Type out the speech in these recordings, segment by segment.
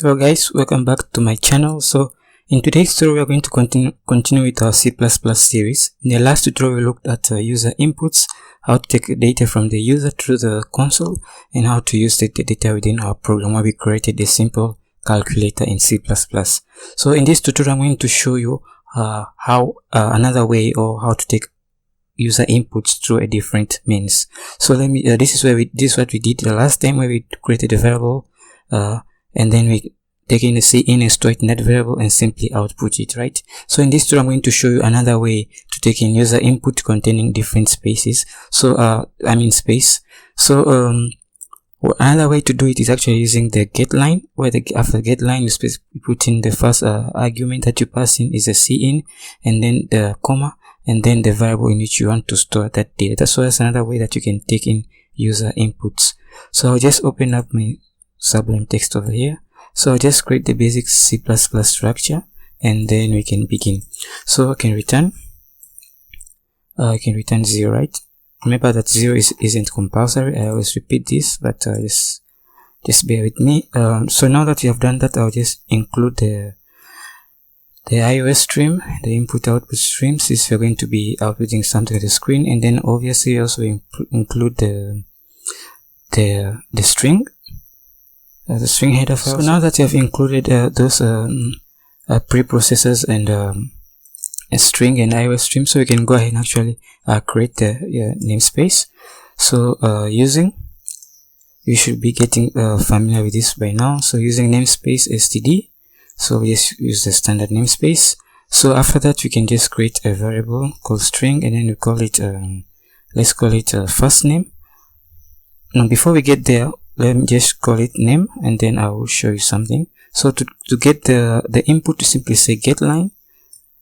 Hello guys, welcome back to my channel. So in today's tutorial we are going to continue with our C++ series. In the last tutorial we looked at user inputs, how to take data from the user through the console, and how to use the data within our program where we created a simple calculator in C++. So in this tutorial I'm going to show you how another way, or how to take user inputs through a different means. So let me this is what we did the last time, where we created a variable and then we take in the cin and store it in that variable and simply output it, right? So in this tutorial I'm going to show you another way to take in user input containing different spaces. So space. So another way to do it is actually using the getline, where after getline you put in the first argument that you pass in is a cin, and then the comma, and then the variable in which you want to store that data. So that's another way that you can take in user inputs. So I'll just open up my Sublime Text over here. So I'll just create the basic C++ structure, and then we can begin. So I can return 0, right? Remember that 0 isn't compulsory. I always repeat this, but just bear with me. So now that you have done that, I'll just include the iOS stream, the input-output stream, since we're going to be outputting something at the screen, and then obviously also include the string. The string header file. So now that you have included those preprocessors and a string and iOS stream, so you can go ahead and actually create the namespace. So you should be getting familiar with this by now. So using namespace std, so we just use the standard namespace. So after that we can just create a variable called string, and then we call it let's call it first name. Now before we get there, let me just call it name, and then I will show you something. So to get the input, you simply say getline,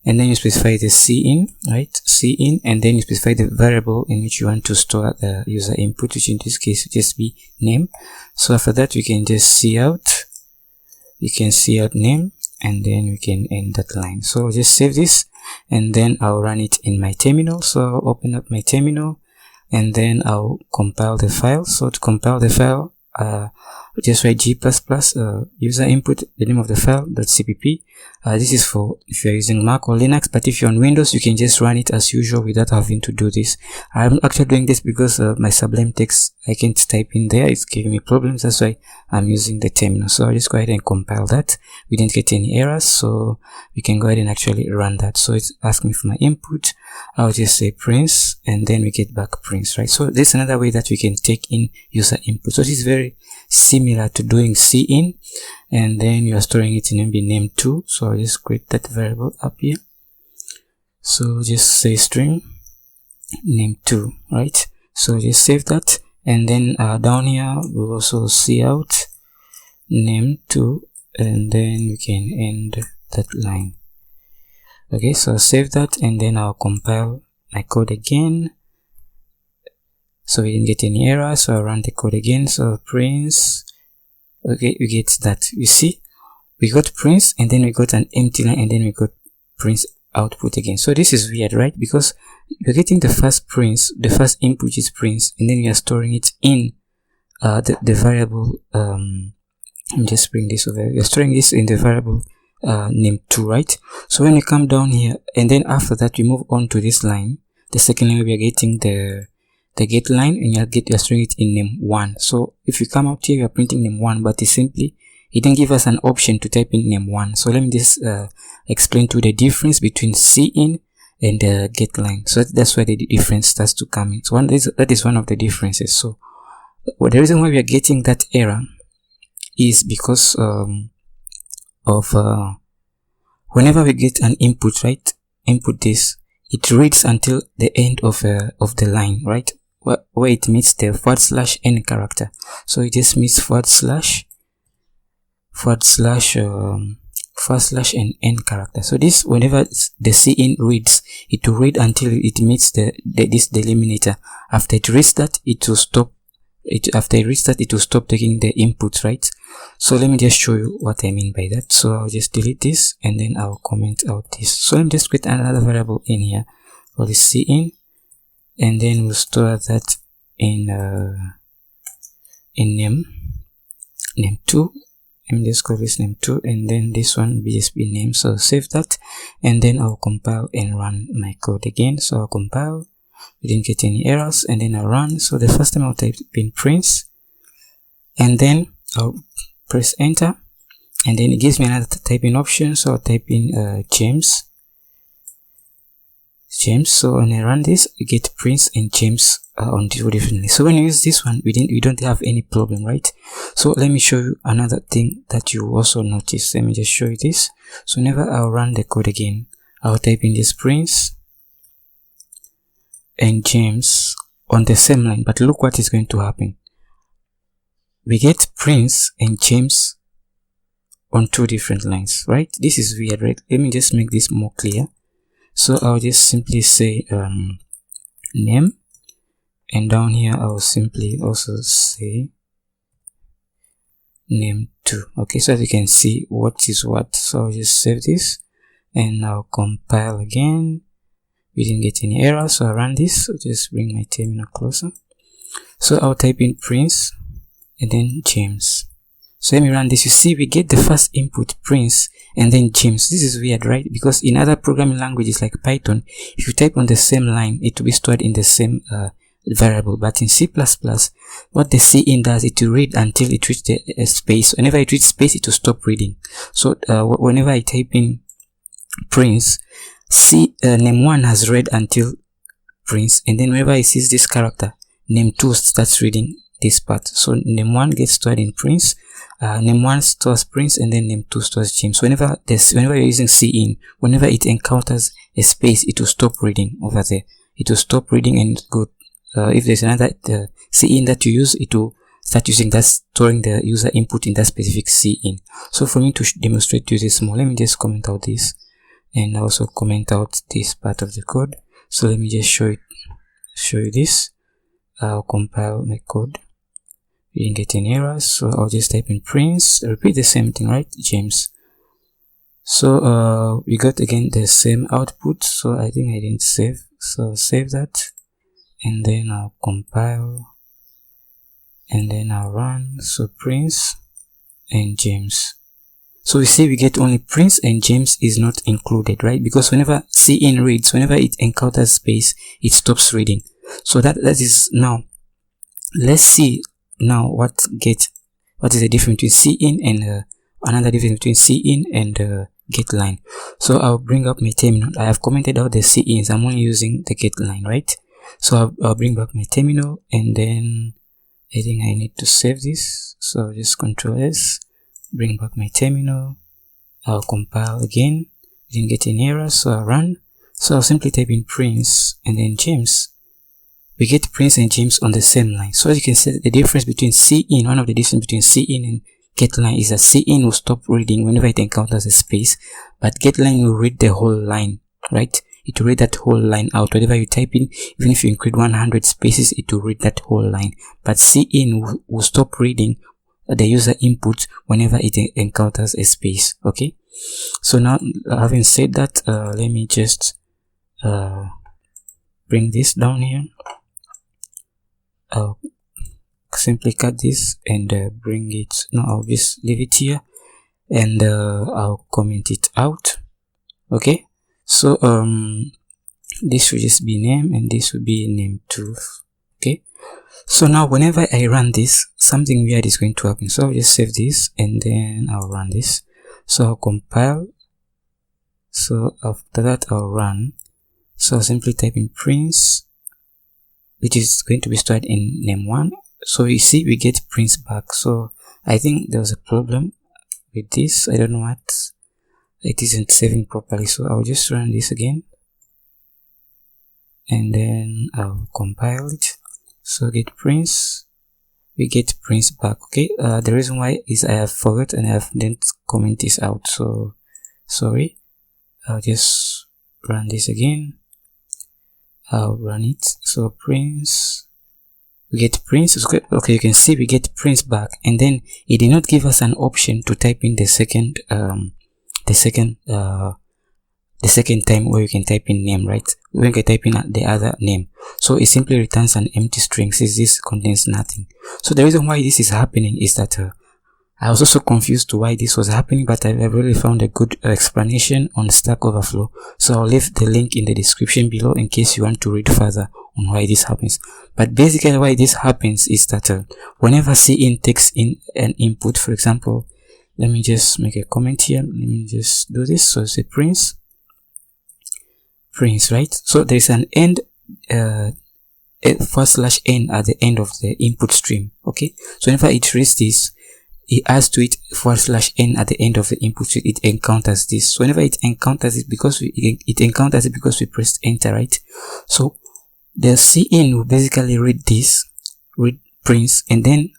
and then you specify the cin, right? Cin, and then you specify the variable in which you want to store the user input, which in this case will just be name. So after that we can just cout, you can cout name, and then we can end that line. So I'll just save this, and then I'll run it in my terminal. So I'll open up my terminal, and then I'll compile the file. So to compile the file, just write g++ user input, the name of the file .cpp. This is for if you're using Mac or Linux, but if you're on Windows you can just run it as usual without having to do this. I'm actually doing this because my Sublime Text, I can't type in there, it's giving me problems. That's why I'm using the terminal. So I'll just go ahead and compile that. We didn't get any errors, so we can go ahead and actually run that. So it's asking me for my input. I'll just say prints, and then we get back prints, right? So this is another way that we can take in user input. So this is very similar to doing cin, and then you are storing it in maybe name2. So I'll just create that variable up here. So just say string name2, right? So just save that, and then down here we'll also cout name2, and then we can end that line. Okay, so I'll save that, and then I'll compile my code again. So we didn't get any error, so I'll run the code again. So prints, okay, we get that. You see, we got prints, and then we got an empty line, and then we got prints output again. So this is weird, right? Because you're getting the first prints, the first input is prints, and then we are storing it in the variable. Let me just bring this over. We're storing this in the variable name2, right? So when we come down here, and then after that we move on to this line, the second line, we are getting the get line, and you're storing it in name1. So if you come out here, you are printing name1, but it didn't give us an option to type in name1. So let me just explain to you the difference between cin and the get line. So that's where the difference starts to come in. So that is one of the differences. So the reason why we are getting that error is because of whenever we get an input, right? Input this, it reads until the end of the line, right? Where it meets the /n character. So it just meets // and n character. So this, whenever the cin reads, it will read until it meets this delimiter. After it reads that, it will stop. After it reads that, it will stop taking the inputs, right? So let me just show you what I mean by that. So I'll just delete this, and then I'll comment out this. So let me just create another variable in here for the cin, and then we'll store that in name2, Let me just call this name2, and then this one will just be name. So save that, and then I'll compile and run my code again. So I'll compile, we didn't get any errors, and then I'll run. So the first time I'll type in prince, and then I'll press enter, and then it gives me another typing option. So I'll type in James. So when I run this, we get prince and James on two differently. So when you use this one, we don't have any problem, right? So let me show you another thing that you also notice. Let me just show you this. So whenever I'll run the code again, I'll type in this prince and James on the same line, but look what is going to happen. We get prince and James on two different lines, right? This is weird, right? Let me just make this more clear. So I'll just simply say name, and down here I'll simply also say name2. Okay, so as you can see what is what. So I'll just save this and I'll compile again. We didn't get any error, so I'll run this. So just bring my terminal closer. So I'll type in prince and then James. So let me run this. You see, we get the first input prince and then James. This is weird, right? Because in other programming languages like Python, if you type on the same line, it will be stored in the same variable. But in C++, what the cin does, it will read until it reaches the space. Whenever it reaches space, it will stop reading. So whenever I type in prince, name1 has read until prince, and then whenever it sees this character, name2 starts reading this part. So name1 gets stored in prince, name1 stores prince, and then name2 stores James. So whenever you're using cin, whenever it encounters a space, it will stop reading over there. It will stop reading and go. If there's another cin that you use, it will start using that, storing the user input in that specific cin. So for me to demonstrate to this more, let me just comment out this and also comment out this part of the code. So let me just show you this. I'll compile my code. We didn't get any errors, so I'll just type in prince, repeat the same thing, right? James. So we got again the same output, so I think I didn't save, so save that, and then I'll compile, and then I'll run. So prince and James. So we see we get only prince and James is not included, right? Because whenever cin reads, whenever it encounters space, it stops reading. So that is now. Let's see now what is the difference between cin and another difference between cin and getline. So I'll bring up my terminal. I have commented out the cins. I'm only using the getline, right? So I'll bring back my terminal, and then I think I need to save this. So I'll just Control S, bring back my terminal. I'll compile again. Didn't get any errors, so I'll run. So I'll simply type in prince and then James. We get prince and James on the same line. So as you can see, the difference between cin, one of the difference between cin and getline is that cin will stop reading whenever it encounters a space, but getline will read the whole line, right? It will read that whole line out. Whatever you type in, even if you include 100 spaces, it will read that whole line. But cin will stop reading the user input whenever it encounters a space. Okay, so now having said that, let me just bring this down here. I'll simply cut this and bring it. No, I'll just leave it here, and I'll comment it out. Okay, so this should just be name, and this will be name2. Okay, so now whenever I run this, something weird is going to happen. So I'll just save this, and then I'll run this. So I'll compile. So after that I'll run. So I'll simply type in prince, which is going to be stored in name1. So you see we get prince back. So I think there was a problem with this. I don't know what, it isn't saving properly. So I'll just run this again, and then I'll compile it. So get prince, we get prince back. Okay, the reason why is I have forgot and I didn't comment this out, so sorry. I'll just run this again. I'll run it. So prince, we get prince. Okay, you can see we get prince back, and then it did not give us an option to type in the second time where you can type in name, right? We can type in the other name, so it simply returns an empty string since this contains nothing. So the reason why this is happening is that I was also confused to why this was happening, but I've really found a good explanation on Stack Overflow. So I'll leave the link in the description below in case you want to read further on why this happens. But basically why this happens is that whenever cin takes in an input, for example, let me just make a comment here. Let me just do this. So say prince, right? So there's an end, /n at the end of the input stream. Okay, so whenever it reads this, it adds to it /n at the end of the input stream. It encounters this. So whenever it encounters it, because we pressed enter, right? So the cin will basically read prince, and then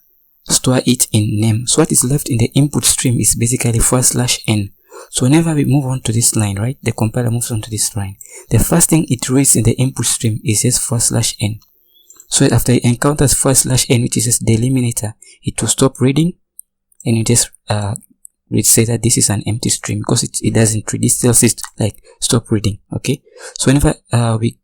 store it in name. So what is left in the input stream is basically /n. So whenever we move on to this line, right, the compiler moves on to this line, the first thing it reads in the input stream is just /n. So after it encounters /n, which is just the delimiter, it will stop reading, and you just say that this is an empty string, because it doesn't read. It still says like stop reading. Okay, so whenever we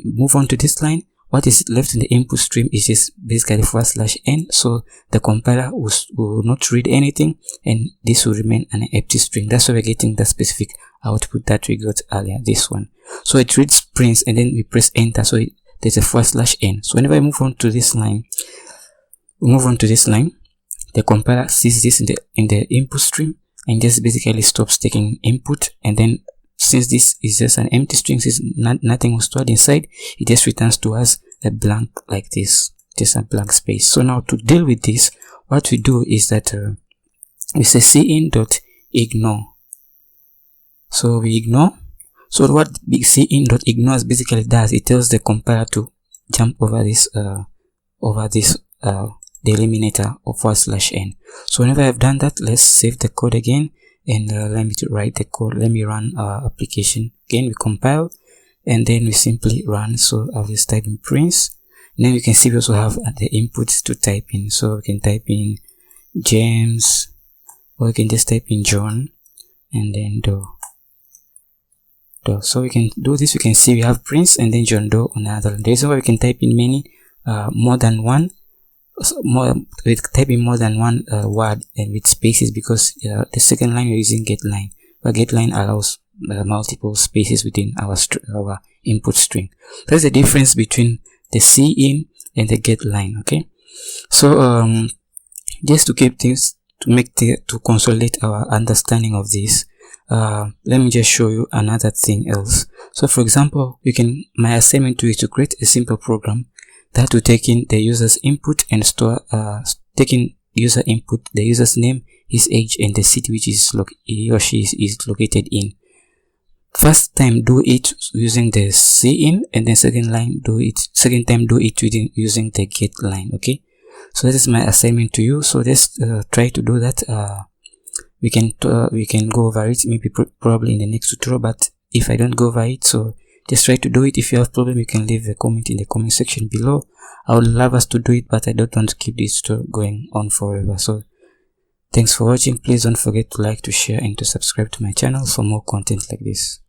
move on to this line, what is left in the input stream is just basically /n. So the compiler will not read anything, and this will remain an empty string. That's why we're getting the specific output that we got earlier, this one. So it reads prince, and then we press enter, so there's a /n. So whenever I move on to this line, the compiler sees this in the input stream and just basically stops taking input, and then since this is just an empty string, since nothing was stored inside, it just returns to us a blank like this, just a blank space. So now to deal with this, what we do is that we say cin.ignore. So we ignore. So what cin.ignore basically does, it tells the compiler to jump over this delimiter of /n. So whenever I've done that, let's save the code again, and let me write the code. Let me run our application again. We compile, and then we simply run. So I'll just type in prince, and then you can see we also have the inputs to type in. So we can type in James, or we can just type in John, and then Doe. So we can do this. We can see we have prince and then John Doe on another. The reason why we can type in many more than one word and with spaces, because the second line we're using getline, but getline allows multiple spaces within our input string. That's the difference between the cin and the getline. Okay, so just to keep things to consolidate our understanding of this, let me just show you another thing else. So for example, my assignment to you is to create a simple program that will take in the user's input and store, taking user input, the user's name, his age, and the city which he or she is located in. First time do it using the cin, and then second time do it using the getline. Okay, so that is my assignment to you. So let's try to do that. We can go over it maybe probably in the next tutorial, but if I don't go over it, so just try to do it. If you have a problem, you can leave a comment in the comment section below. I would love us to do it, but I don't want to keep this tutorial going on forever. So thanks for watching. Please don't forget to like, to share, and to subscribe to my channel for more content like this.